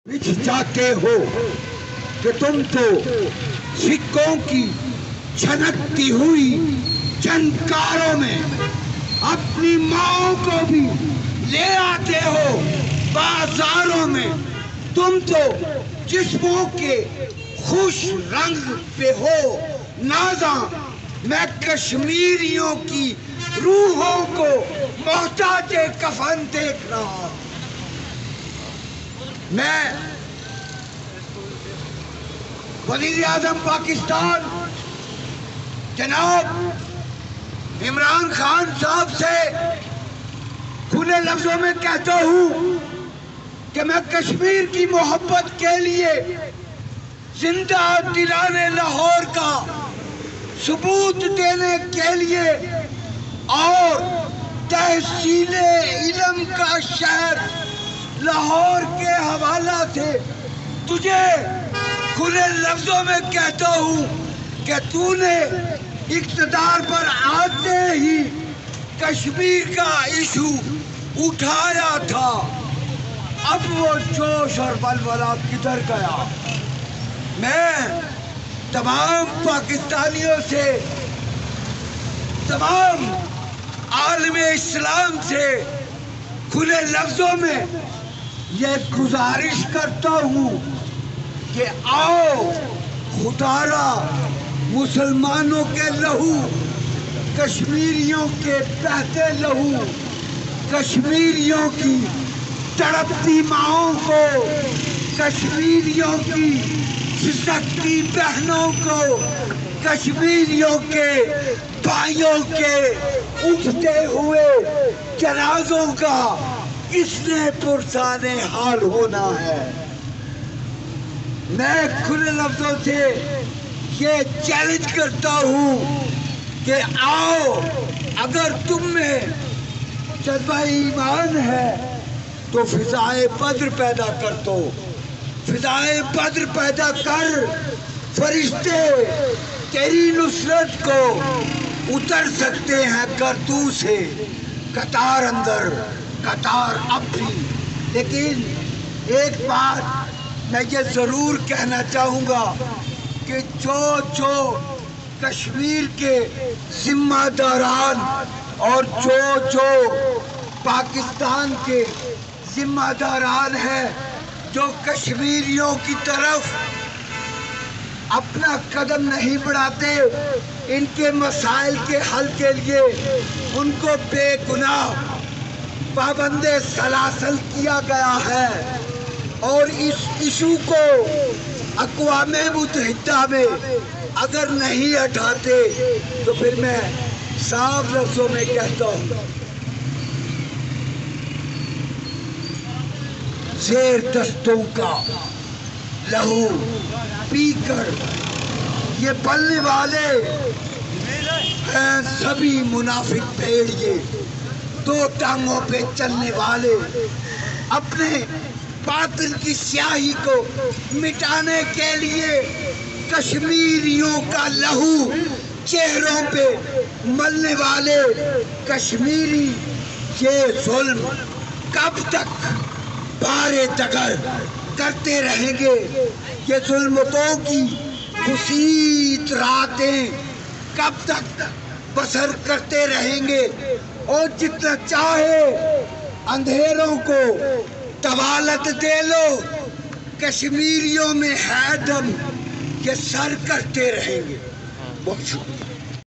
بچ جاتے ہو کہ تم تو سکوں کی چھنکتی ہوئی جھنکاروں میں اپنی ماؤں کو بھی لے آتے ہو بازاروں میں. تم تو جسموں کے خوش رنگ پہ ہو نازاں. میں کشمیریوں کی روحوں کو محتاج کفن دیکھ رہا ہوں. میں وزیر اعظم پاکستان جناب عمران خان صاحب سے کھلے لفظوں میں کہتا ہوں کہ میں کشمیر کی محبت کے لیے زندہ دلانے لاہور کا ثبوت دینے کے لیے اور تحصیل علم کا شہر لاہور کے حوالہ سے تجھے کھلے لفظوں میں کہتا ہوں کہ تو نے اقتدار پر آتے ہی کشمیر کا ایشو اٹھایا تھا. اب وہ جوش اور ولولہ کدھر گیا؟ میں تمام پاکستانیوں سے، تمام عالم اسلام سے کھلے لفظوں میں یہ گزارش کرتا ہوں کہ آؤ خدا را مسلمانوں کے لہو، کشمیریوں کے بہتے لہو، کشمیریوں کی تڑپتی ماؤں کو، کشمیریوں کی سسکتی بہنوں کو، کشمیریوں کے بھائیوں کے اٹھتے ہوئے جنازوں کا کس نے پرسان حال ہونا ہے. میں کھلے لفظوں سے یہ چیلنج کرتا ہوں کہ آؤ، اگر تم میں جذبہ ایمان ہے تو فضائے بدر پیدا کر دو. فضائے بدر پیدا کر، فرشتے تیری نصرت کو اتر سکتے ہیں گردوں سے. قطار اندر، قطار اب بھی. لیکن ایک بات میں یہ ضرور کہنا چاہوں گا کہ جو کشمیر کے ذمہ داران اور جو پاکستان کے ذمہ داران ہیں، جو کشمیریوں کی طرف اپنا قدم نہیں بڑھاتے، ان کے مسائل کے حل کے لیے ان کو بے گناہ پابند سلاسل کیا گیا ہے. اور اس ایشو کو اقوام متحدہ میں اگر نہیں ہٹاتے تو پھر میں صاف لفظوں میں کہتا ہوں زیر دستوں کا لہو پی کر یہ پلنے والے ہیں سبھی منافق بھیڑیے، دو ٹانگوں پہ چلنے والے. اپنے باطل کی سیاہی کو مٹانے کے لیے کشمیریوں کا لہو چہروں پہ ملنے والے کشمیری یہ ظلم کب تک بارے دگر کرتے رہیں گے؟ یہ ظلمتوں کی خسیت راتیں کب تک بسر کرتے رہیں گے؟ اور جتنا چاہے اندھیروں کو طوالت دے لو، کشمیریوں میں ہے دم، یہ سر کرتے رہیں گے. بہت شکریہ.